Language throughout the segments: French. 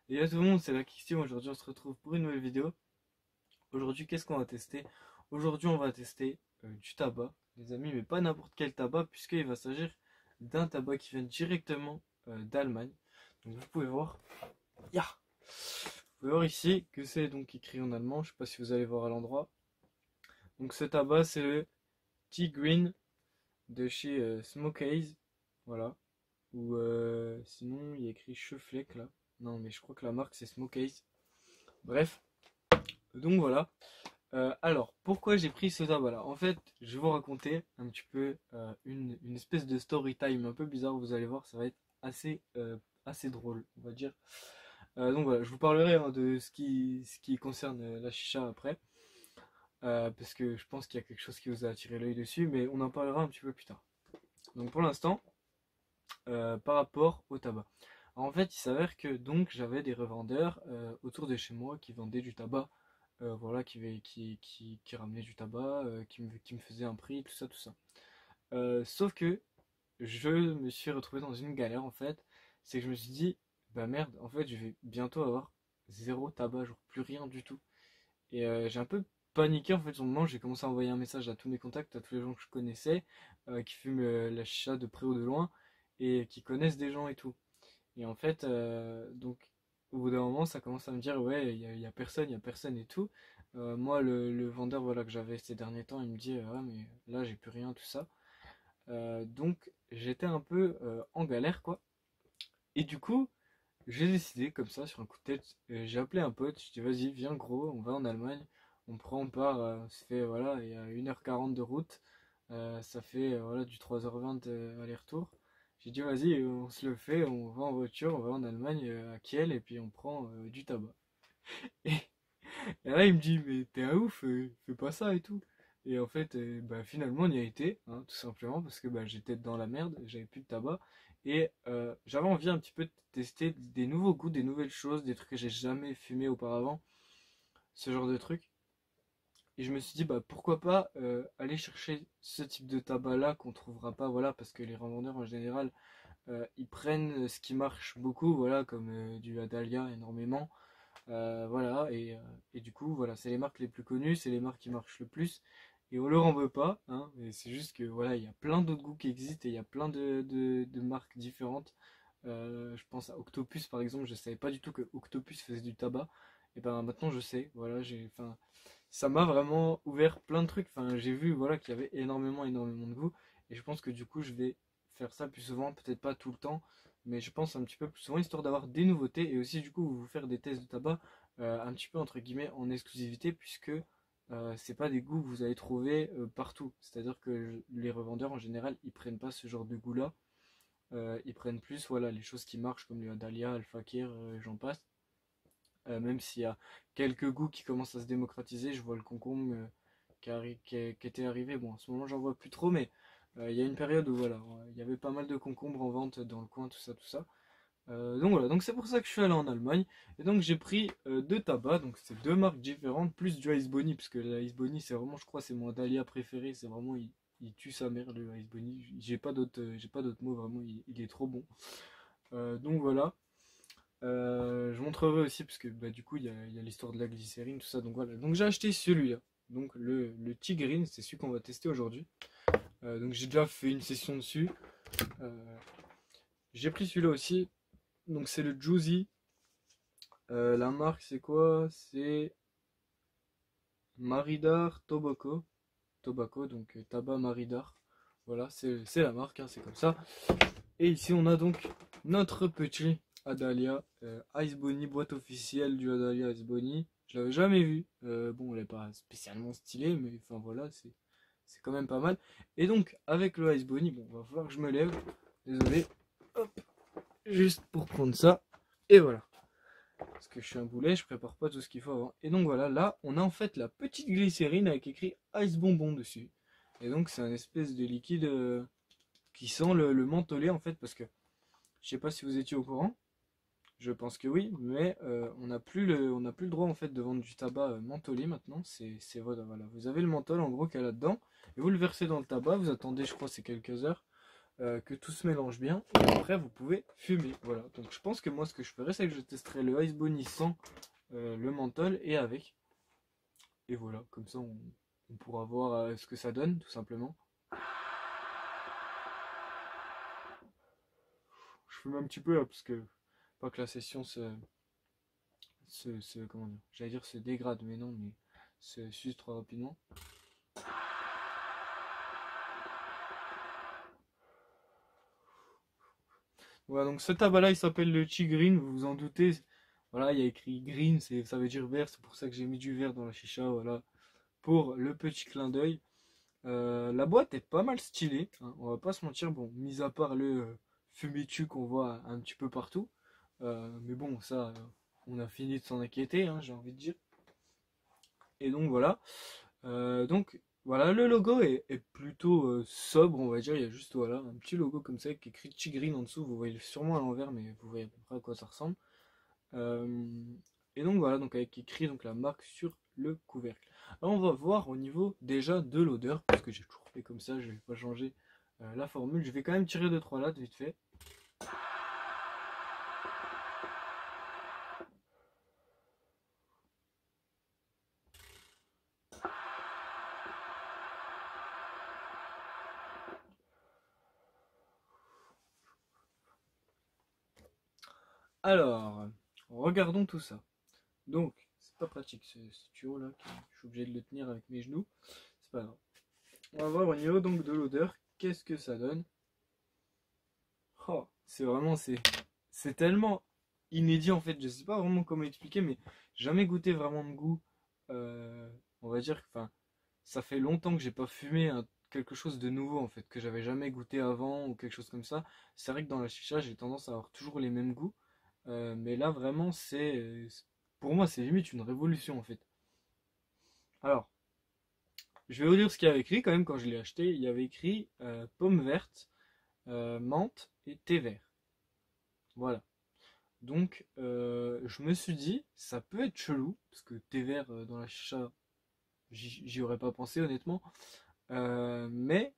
Et à tout le monde, c'est la question. Aujourd'hui, on se retrouve pour une nouvelle vidéo. Aujourd'hui, qu'est-ce qu'on va tester? Aujourd'hui, on va tester du tabac, les amis, mais pas n'importe quel tabac, puisqu'il va s'agir d'un tabac qui vient directement d'Allemagne. Donc, vous pouvez voir, ya vous pouvez voir ici que c'est donc écrit en allemand. Je sais pas si vous allez voir à l'endroit. Donc, ce tabac, c'est le Tea Green de chez Smokeaze. Voilà. Ou sinon, il y a écrit Cheflec là. Non, mais je crois que la marque c'est Smokeaze. Bref. Donc voilà. Alors, pourquoi j'ai pris ce tabac-là? En fait, je vais vous raconter un petit peu une espèce de story time un peu bizarre. Vous allez voir, ça va être assez drôle, on va dire. Donc voilà, je vous parlerai de ce qui concerne la chicha après. Parce que je pense qu'il y a quelque chose qui vous a attiré l'œil dessus, mais on en parlera un petit peu plus tard. Donc pour l'instant, par rapport au tabac. Alors, en fait, il s'avère que donc j'avais des revendeurs autour de chez moi qui vendaient du tabac, voilà, qui ramenaient du tabac, qui me faisaient un prix, tout ça, tout ça. Sauf que je me suis retrouvé dans une galère en fait, c'est que je me suis dit, bah merde, en fait, je vais bientôt avoir zéro tabac, genre plus rien du tout. Et j'ai un peu paniqué en fait, au moment où j'ai commencé à envoyer un message à tous mes contacts, à tous les gens que je connaissais, qui fument la chicha de près ou de loin, et qui connaissent des gens et tout. Et en fait, donc, au bout d'un moment, ça commence à me dire, ouais, il y a personne et tout. Moi, le vendeur voilà, que j'avais ces derniers temps, il me dit, ouais, mais là, j'ai plus rien, tout ça. Donc, j'étais un peu en galère, quoi. Et du coup, j'ai décidé, comme ça, sur un coup de tête, j'ai appelé un pote, je dis, vas-y, viens, gros, on va en Allemagne. On part, ça fait, voilà, il y a 1h40 de route. Ça fait, voilà, du 3h20 aller-retour. J'ai dit, vas-y, on se le fait, on va en voiture, on va en Allemagne, à Kiel, et puis on prend du tabac. Et, et là, il me dit, mais t'es un ouf, fais pas ça et tout. Et en fait, bah, finalement, on y a été, hein, tout simplement, parce que bah, j'étais dans la merde, j'avais plus de tabac. Et j'avais envie un petit peu de tester des nouveaux goûts, des nouvelles choses, des trucs que j'ai jamais fumé auparavant, ce genre de trucs. Et je me suis dit, bah, pourquoi pas aller chercher ce type de tabac-là qu'on trouvera pas, voilà, parce que les revendeurs en général, ils prennent ce qui marche beaucoup, voilà, comme du Adalia énormément, voilà, et du coup, voilà, c'est les marques les plus connues, c'est les marques qui marchent le plus, et on leur en veut pas, hein, mais c'est juste que voilà, il y a plein d'autres goûts qui existent et il y a plein de marques différentes. Je pense à Octopus par exemple, je savais pas du tout que Octopus faisait du tabac, et ben maintenant je sais, voilà, enfin, ça m'a vraiment ouvert plein de trucs, enfin, j'ai vu, voilà, qu'il y avait énormément de goûts, et je pense que du coup, je vais faire ça plus souvent, peut-être pas tout le temps, mais je pense un petit peu plus souvent, histoire d'avoir des nouveautés, et aussi du coup, vous faire des tests de tabac, un petit peu entre guillemets en exclusivité, puisque c'est pas des goûts que vous allez trouver partout. C'est-à-dire que les revendeurs en général, ils prennent pas ce genre de goût-là. Ils prennent plus voilà, les choses qui marchent comme le Dahlia, Alpha Kir, j'en passe. Même s'il y a quelques goûts qui commencent à se démocratiser, je vois le concombre qui était arrivé. Bon, en ce moment, j'en vois plus trop, mais il y a une période où voilà, il y avait pas mal de concombres en vente dans le coin, tout ça, tout ça. Donc voilà, donc c'est pour ça que je suis allé en Allemagne. Et donc j'ai pris deux tabacs, donc c'est deux marques différentes, plus du Ice Bonnie, parce que le Ice Bonnie c'est vraiment, je crois, c'est mon Dahlia préféré, c'est vraiment, il tue sa mère le Ice Bonnie. J'ai pas d'autres mots, vraiment, il est trop bon. Donc voilà. Je montrerai aussi, parce que bah, du coup il y a l'histoire de la glycérine, tout ça, donc voilà. Donc j'ai acheté celui-là, donc le Tigrine, c'est celui qu'on va tester aujourd'hui. Donc j'ai déjà fait une session dessus. Euh, j'ai pris celui-là aussi, donc c'est le Juicy. La marque, c'est quoi? C'est Maridar Tobacco. Tobacco, donc tabac Maridar. Voilà, c'est la marque, hein, c'est comme ça. Et ici, on a donc notre petit Adalia Ice Bonnie, boîte officielle du Adalia Ice Bonnie. Je l'avais jamais vu. Bon, elle est pas spécialement stylée, mais enfin voilà, c'est quand même pas mal. Et donc, avec le Ice Bonnie, bon, va falloir que je me lève. Désolé. Hop, juste pour prendre ça. Et voilà. Parce que je suis un boulet, je prépare pas tout ce qu'il faut avant. Et donc voilà, là, on a en fait la petite glycérine avec écrit Ice Bonbon dessus. Et donc c'est un espèce de liquide qui sent le mentholé en fait, parce que je sais pas si vous étiez au courant, je pense que oui, mais on n'a plus le droit en fait de vendre du tabac mentholé maintenant. C'est voilà, vous avez le menthol en gros qu'il y a là-dedans, et vous le versez dans le tabac, vous attendez, je crois, c'est quelques heures. que tout se mélange bien, et après vous pouvez fumer. Voilà, donc je pense que moi ce que je ferais, c'est que je testerai le Ice Bunny sans le menthol et avec. Et voilà, comme ça on pourra voir ce que ça donne, tout simplement. Je fume un petit peu là, parce que pas que la session comment dire, j'allais dire se dégrade, mais non, mais se s'use trop rapidement. Voilà, donc ce tabac-là, il s'appelle le Chi Green, vous vous en doutez. Voilà, il y a écrit green, ça veut dire vert, c'est pour ça que j'ai mis du vert dans la chicha, voilà, pour le petit clin d'œil. La boîte est pas mal stylée, hein, on va pas se mentir, bon, mis à part le fumitu qu'on voit un petit peu partout. Mais bon, ça, on a fini de s'en inquiéter, hein, j'ai envie de dire. Et donc voilà. Donc voilà, le logo est plutôt sobre, on va dire. Il y a juste voilà, un petit logo comme ça qui est écrit Chigreen en dessous. Vous voyez sûrement à l'envers, mais vous voyez à peu près à quoi ça ressemble. Euh, et donc voilà, donc avec écrit donc la marque sur le couvercle. Alors on va voir au niveau déjà de l'odeur, parce que j'ai toujours fait comme ça, je vais pas changer la formule. Je vais quand même tirer 2-3 lattes vite fait. Alors, regardons tout ça. Donc, c'est pas pratique ce tuyau là, je suis obligé de le tenir avec mes genoux. C'est pas grave. On va voir au niveau donc de l'odeur, qu'est-ce que ça donne. Oh, c'est vraiment, c'est tellement inédit en fait, je sais pas vraiment comment expliquer, mais jamais goûté vraiment de goût. Euh, on va dire, enfin, ça fait longtemps que j'ai pas fumé quelque chose de nouveau en fait, que j'avais jamais goûté avant ou quelque chose comme ça. C'est vrai que dans la chicha, j'ai tendance à avoir toujours les mêmes goûts. Mais là vraiment pour moi c'est limite une révolution en fait. Alors, je vais vous dire ce qu'il y avait écrit quand même quand je l'ai acheté. Il y avait écrit pomme verte, menthe et thé vert. Voilà. Donc je me suis dit ça peut être chelou parce que thé vert dans la chicha, j'y aurais pas pensé honnêtement. Mais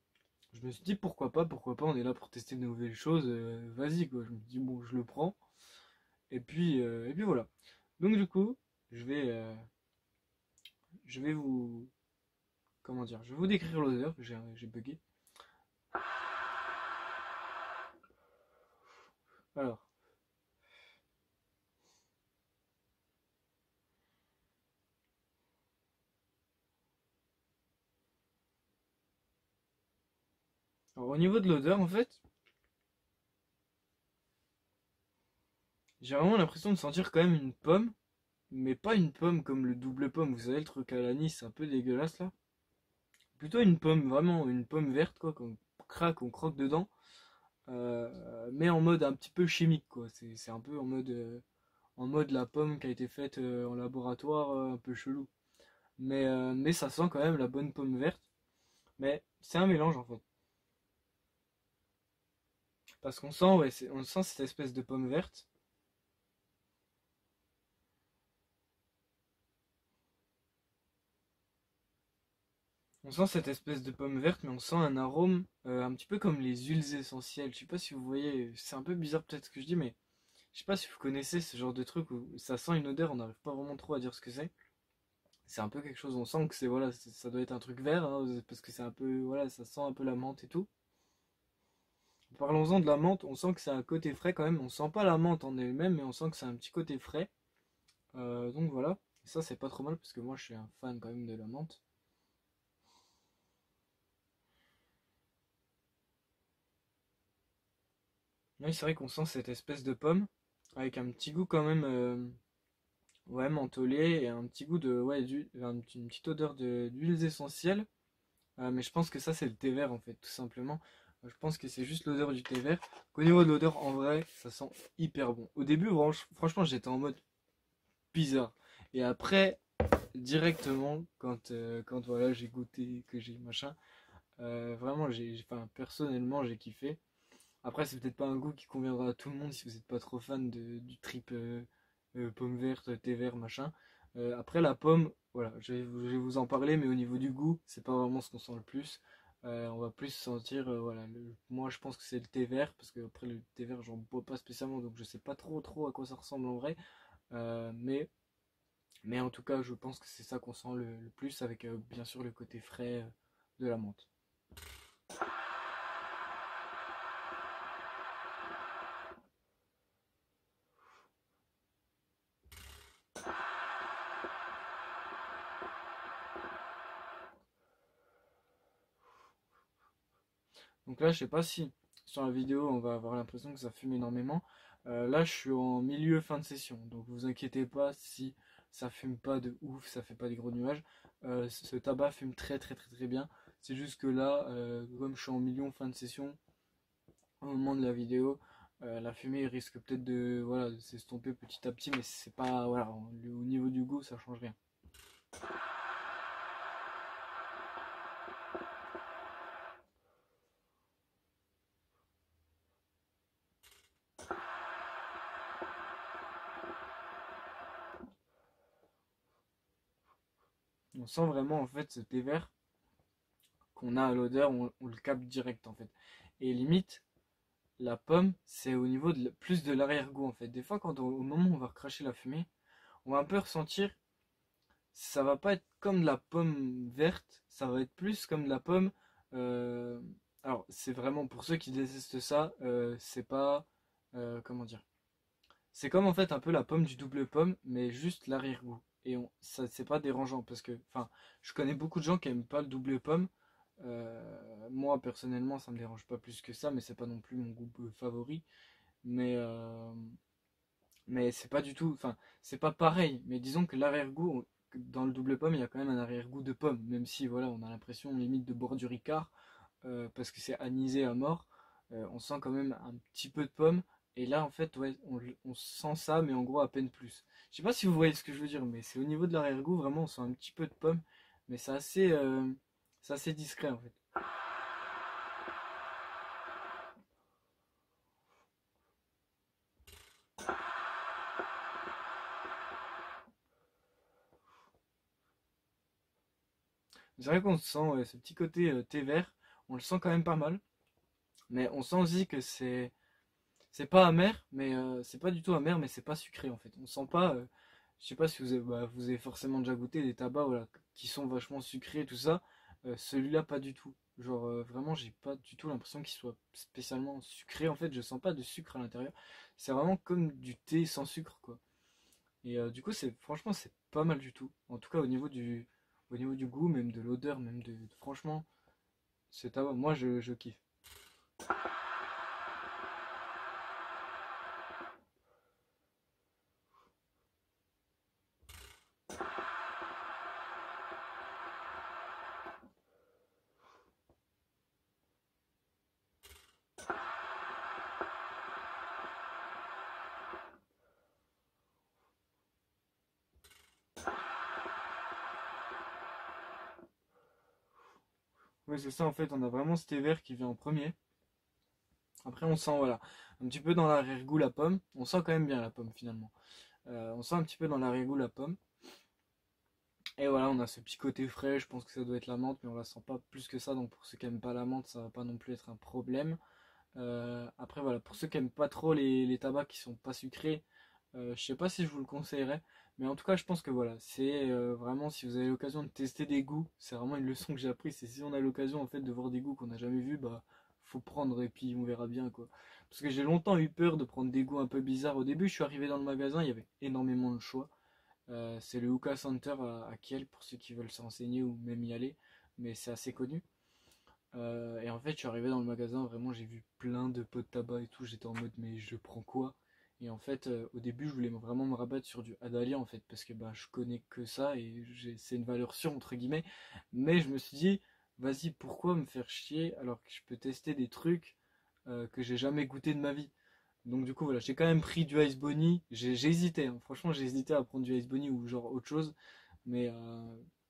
je me suis dit pourquoi pas, on est là pour tester de nouvelles choses, vas-y quoi. Je me dis bon je le prends et puis voilà. Donc du coup je vais euh, je vais vous comment dire, je vais vous décrire l'odeur, j'ai bugué. Alors, au niveau de l'odeur en fait, j'ai vraiment l'impression de sentir quand même une pomme, mais pas une pomme comme le double pomme, vous savez le truc à l'anis un peu dégueulasse là. Plutôt une pomme, vraiment une pomme verte quoi, qu'on craque, on croque dedans, mais en mode un petit peu chimique quoi. C'est un peu en mode la pomme qui a été faite en laboratoire, un peu chelou. Mais ça sent quand même la bonne pomme verte. Mais c'est un mélange en fait. Parce qu'on sent, ouais, on sent cette espèce de pomme verte. On sent cette espèce de pomme verte, mais on sent un arôme un petit peu comme les huiles essentielles. Je sais pas si vous voyez, c'est un peu bizarre peut-être ce que je dis, mais je sais pas si vous connaissez ce genre de truc où ça sent une odeur, on n'arrive pas vraiment trop à dire ce que c'est. C'est un peu quelque chose, on sent que c'est voilà, ça doit être un truc vert, hein, parce que c'est un peu, voilà, ça sent un peu la menthe et tout. Parlons-en de la menthe, on sent que c'est un côté frais quand même. On sent pas la menthe en elle-même, mais on sent que c'est un petit côté frais. Donc voilà, ça c'est pas trop mal parce que moi je suis un fan quand même de la menthe. Oui, c'est vrai qu'on sent cette espèce de pomme avec un petit goût quand même, ouais, mentholé et un petit goût de, ouais, une petite odeur d'huiles essentielles. Mais je pense que ça c'est le thé vert en fait, tout simplement. Je pense que c'est juste l'odeur du thé vert. Au niveau de l'odeur, en vrai, ça sent hyper bon. Au début, franchement, j'étais en mode bizarre. Et après, directement, quand voilà, j'ai goûté, que j'ai machin, vraiment, enfin, personnellement, j'ai kiffé. Après, c'est peut-être pas un goût qui conviendra à tout le monde si vous n'êtes pas trop fan du trip pomme verte, thé vert, machin. Après, la pomme, voilà, je vais vous en parler, mais au niveau du goût, c'est pas vraiment ce qu'on sent le plus. On va plus sentir, voilà, moi je pense que c'est le thé vert, parce que après le thé vert j'en bois pas spécialement, donc je sais pas trop à quoi ça ressemble en vrai. Euh, mais, mais en tout cas, je pense que c'est ça qu'on sent le plus, avec bien sûr le côté frais de la menthe. Donc là, je sais pas si sur la vidéo on va avoir l'impression que ça fume énormément. Là, je suis en milieu fin de session, donc vous inquiétez pas si ça fume pas de ouf, ça fait pas des gros nuages. Ce tabac fume très bien. C'est juste que là, comme je suis en milieu fin de session, au moment de la vidéo, la fumée risque peut-être de, voilà, de s'estomper petit à petit, mais c'est pas, voilà, au niveau du goût, ça change rien. On sent vraiment en fait ce thé vert qu'on a à l'odeur, on le capte direct en fait. Et limite, la pomme, c'est au niveau plus de l'arrière-goût en fait. Des fois, au moment où on va recracher la fumée, on va un peu ressentir, ça va pas être comme de la pomme verte, ça va être plus comme de la pomme. euh, alors, c'est vraiment pour ceux qui détestent ça, c'est pas. Comment dire? C'est comme en fait un peu la pomme du double pomme, mais juste l'arrière-goût. Et ça, c'est pas dérangeant parce que, enfin, je connais beaucoup de gens qui aiment pas le double pomme. Moi, personnellement, ça me dérange pas plus que ça, mais c'est pas non plus mon goût favori. Mais, euh, mais c'est pas du tout, enfin, c'est pas pareil. Mais disons que l'arrière-goût, dans le double pomme, il y a quand même un arrière-goût de pomme, même si, voilà, on a l'impression limite de boire du Ricard, parce que c'est anisé à mort. On sent quand même un petit peu de pomme. Et là, en fait, ouais, on sent ça, mais en gros, à peine plus. Je sais pas si vous voyez ce que je veux dire, mais c'est au niveau de l'arrière-goût, vraiment, on sent un petit peu de pomme, mais c'est assez discret, en fait. C'est vrai qu'on sent ouais, ce petit côté thé vert, on le sent quand même pas mal, mais on sent aussi que c'est pas amer, mais c'est pas du tout amer, mais c'est pas sucré en fait. On sent pas, je sais pas si vous avez forcément déjà goûté des tabacs voilà, qui sont vachement sucrés, tout ça. Celui-là, pas du tout. Genre vraiment, j'ai pas du tout l'impression qu'il soit spécialement sucré. En fait, je sens pas de sucre à l'intérieur. C'est vraiment comme du thé sans sucre, quoi. Et du coup, franchement, c'est pas mal du tout. En tout cas, au niveau du goût, même de l'odeur, même franchement, c'est tabac. Moi, je kiffe. Oui, c'est ça, en fait, on a vraiment ce thé vert qui vient en premier. Après, on sent, voilà, un petit peu dans l'arrière-goût la pomme. On sent quand même bien la pomme, finalement. On sent un petit peu dans l'arrière-goût la pomme. Et voilà, on a ce petit côté frais. Je pense que ça doit être la menthe, mais on la sent pas plus que ça. Donc, pour ceux qui aiment pas la menthe, ça va pas non plus être un problème. Après, voilà, pour ceux qui aiment pas trop les tabacs qui sont pas sucrés, je sais pas si je vous le conseillerais. Mais en tout cas, je pense que voilà, c'est vraiment, si vous avez l'occasion de tester des goûts, c'est vraiment une leçon que j'ai appris. C'est si on a l'occasion, en fait, de voir des goûts qu'on n'a jamais vus, bah, faut prendre et puis on verra bien, quoi. Parce que j'ai longtemps eu peur de prendre des goûts un peu bizarres. Au début, je suis arrivé dans le magasin, il y avait énormément de choix. C'est le Hookah Center à Kiel, pour ceux qui veulent se renseigner ou même y aller. Mais c'est assez connu. Et en fait, je suis arrivé dans le magasin, vraiment, j'ai vu plein de pots de tabac et tout. J'étais en mode, mais je prends quoi? Et en fait, au début, je voulais vraiment me rabattre sur du Adalia, en fait, parce que bah, je connais que ça et c'est une valeur sûre, entre guillemets. Mais je me suis dit, vas-y, pourquoi me faire chier alors que je peux tester des trucs que j'ai jamais goûté de ma vie? Donc, du coup, voilà, j'ai quand même pris du Ice Bunny. J'ai hésité, hein. Franchement, j'ai hésité à prendre du Ice Bunny ou genre autre chose. Mais,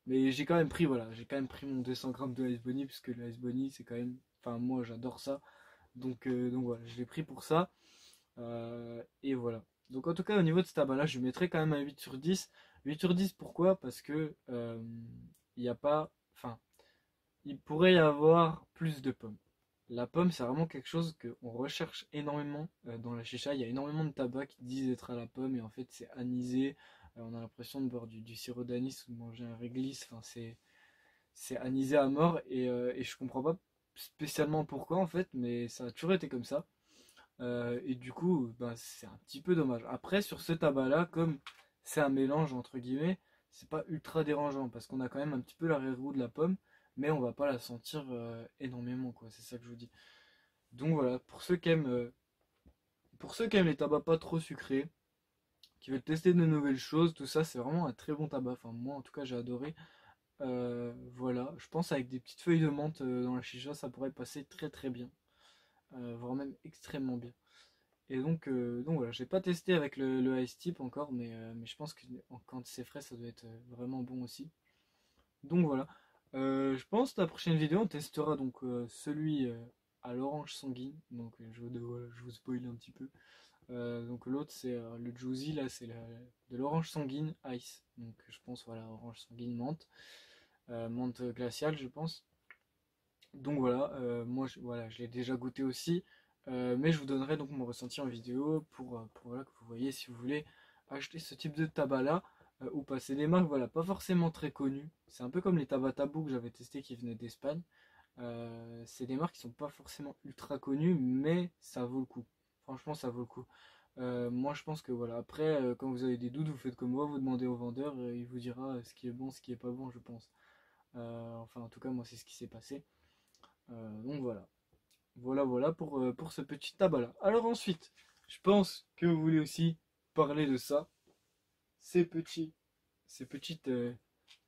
j'ai quand même pris, voilà, j'ai quand même pris mon 200 grammes de Ice Bunny, puisque le Ice Bunny, c'est quand même, enfin, moi, j'adore ça. Donc voilà, je l'ai pris pour ça. Et voilà. Donc, en tout cas, au niveau de ce tabac-là, je lui mettrais quand même un 8 sur 10. 8 sur 10, pourquoi? Parce que, il n'y a pas, enfin, il pourrait y avoir plus de pommes. La pomme, c'est vraiment quelque chose qu'on recherche énormément dans la chicha. Il y a énormément de tabac qui disent être à la pomme et en fait c'est anisé. On a l'impression de boire du sirop d'anis ou de manger un réglisse. Enfin, c'est anisé à mort et je comprends pas spécialement pourquoi en fait, mais ça a toujours été comme ça. Et du coup, ben, c'est un petit peu dommage. Après, sur ce tabac-là, comme c'est un mélange entre guillemets, c'est pas ultra dérangeant parce qu'on a quand même un petit peu l'arrière-goût de la pomme, mais on va pas la sentir énormément, quoi. C'est ça que je vous dis. Donc voilà, pour ceux qui aiment les tabacs pas trop sucrés, qui veulent tester de nouvelles choses, tout ça, c'est vraiment un très bon tabac. Enfin, moi, en tout cas, j'ai adoré. Voilà, je pense avec des petites feuilles de menthe dans la chicha, ça pourrait passer très très bien, voire même extrêmement bien. Et donc voilà, j'ai pas testé avec le Ice Tip encore, mais je pense que quand c'est frais, ça doit être vraiment bon aussi. Donc voilà, je pense que la prochaine vidéo, on testera donc celui à l'orange sanguine. Donc voilà, je vous spoil un petit peu. Donc l'autre c'est le Juicy, là c'est de l'orange sanguine ice. Donc je pense voilà, orange sanguine menthe, menthe glaciale je pense. Donc voilà, moi voilà, je l'ai déjà goûté aussi, mais je vous donnerai donc mon ressenti en vidéo pour voilà, que vous voyez si vous voulez acheter ce type de tabac là ou pas. C'est des marques voilà, pas forcément très connues. C'est un peu comme les tabacs tabou que j'avais testé qui venaient d'Espagne. C'est des marques qui sont pas forcément ultra connues, mais ça vaut le coup. Franchement, ça vaut le coup. Moi, je pense que voilà. Après, quand vous avez des doutes, vous faites comme moi, vous demandez au vendeur, il vous dira ce qui est bon, ce qui est pas bon, je pense. Enfin, en tout cas, moi, c'est ce qui s'est passé. Donc voilà. Voilà pour ce petit tabac-là. Alors ensuite, je pense que vous voulez aussi parler de ça. Ces petits, ces petites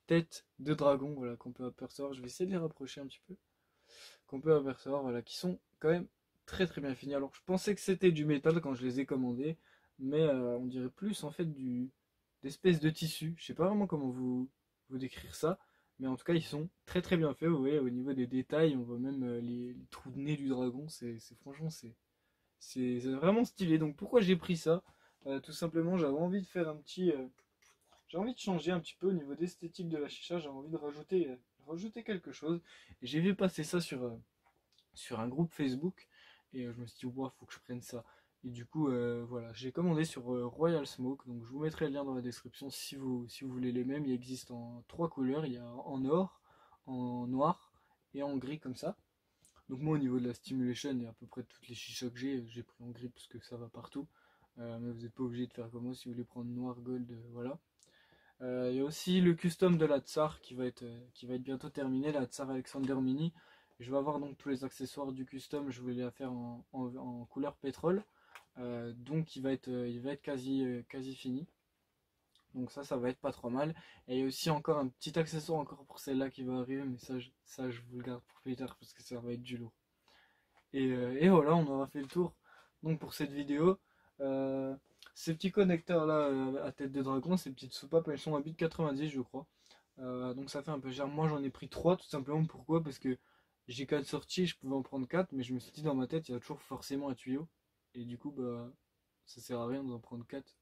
têtes de dragon, voilà, qu'on peut apercevoir. Je vais essayer de les rapprocher un petit peu. Qu'on peut apercevoir, voilà, qui sont quand même très très bien finis. Alors je pensais que c'était du métal quand je les ai commandés, mais on dirait plus en fait d'espèces de tissu. Je sais pas vraiment comment vous décrire ça, mais en tout cas ils sont très très bien faits. Vous voyez au niveau des détails, on voit même les trous de nez du dragon. Franchement c'est vraiment stylé. Donc pourquoi j'ai pris ça? Tout simplement j'avais envie de faire j'ai envie de changer un petit peu au niveau d'esthétique de la chicha. J'ai envie de rajouter quelque chose. Et j'ai vu passer ça sur un groupe Facebook et je me suis dit wow, faut que je prenne ça. Et du coup voilà, j'ai commandé sur Royal Smoke, donc je vous mettrai le lien dans la description si vous voulez les mêmes. Il existe en trois couleurs, il y a en or, en noir et en gris comme ça. Donc moi au niveau de la stimulation et à peu près toutes les chichas que j'ai pris en gris parce que ça va partout. Mais vous n'êtes pas obligé de faire comme moi si vous voulez prendre noir, gold, voilà. Il y a aussi le custom de la Tsar qui va être bientôt terminé, la Tsar Alexander Mini. Je vais avoir donc tous les accessoires du custom, je voulais la faire en couleur pétrole. Donc il va être quasi fini. Donc ça va être pas trop mal. Et il y a aussi encore un petit accessoire encore pour celle-là qui va arriver, mais ça je vous le garde pour plus tard parce que ça va être du lourd. Et voilà, on aura fait le tour donc pour cette vidéo. Euh, Ces petits connecteurs là à tête de dragon, ces petites soupapes, elles sont à 8,90 je crois. Donc ça fait un peu cher. Moi j'en ai pris 3 tout simplement. Pourquoi? Parce que j'ai 4 sorties, je pouvais en prendre 4 mais je me suis dit dans ma tête il y a toujours forcément un tuyau. Et du coup bah ça sert à rien d'en prendre 4.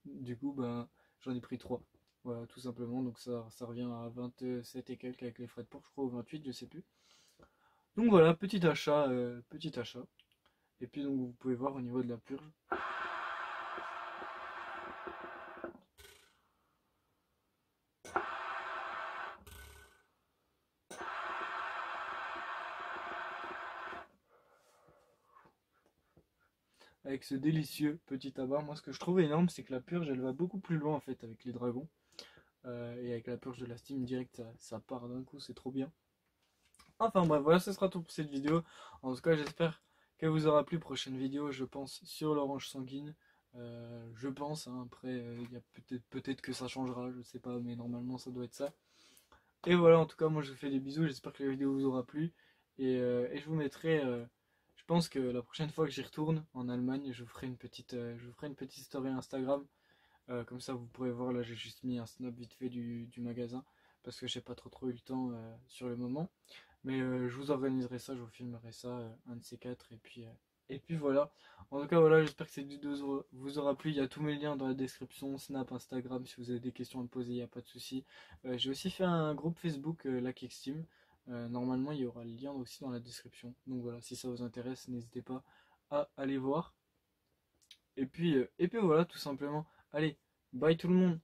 Du coup bah j'en ai pris 3. Voilà tout simplement. Donc ça revient à 27 et quelques avec les frais de port, je crois, ou 28, je sais plus. Donc voilà, petit achat, petit achat. Et puis donc vous pouvez voir au niveau de la purge. Avec ce délicieux petit tabac. Moi ce que je trouve énorme c'est que la purge elle va beaucoup plus loin en fait avec les dragons. Et avec la purge de la Steam direct ça part d'un coup, c'est trop bien. Enfin bref, voilà, ce sera tout pour cette vidéo. En tout cas j'espère qu'elle vous aura plu. Prochaine vidéo je pense sur l'orange sanguine. Je pense, hein, après il y a peut-être que ça changera, je sais pas, mais normalement ça doit être ça. Et voilà, en tout cas, moi je vous fais des bisous, j'espère que la vidéo vous aura plu. Et je vous mettrai, je pense que la prochaine fois que j'y retourne en Allemagne, je vous ferai une petite story Instagram. Comme ça, vous pourrez voir, là j'ai juste mis un snap vite fait du magasin, parce que j'ai pas trop eu le temps sur le moment. Mais je vous organiserai ça, je vous filmerai ça, un de ces quatre. Et puis voilà. En tout cas, voilà, j'espère que cette vidéo vous aura plu. Il y a tous mes liens dans la description, Snap, Instagram, si vous avez des questions à me poser, il n'y a pas de souci. J'ai aussi fait un groupe Facebook, la Kicksteam. Normalement, il y aura le lien aussi dans la description. Donc voilà, si ça vous intéresse, n'hésitez pas à aller voir. Et puis voilà, tout simplement. Allez, bye tout le monde.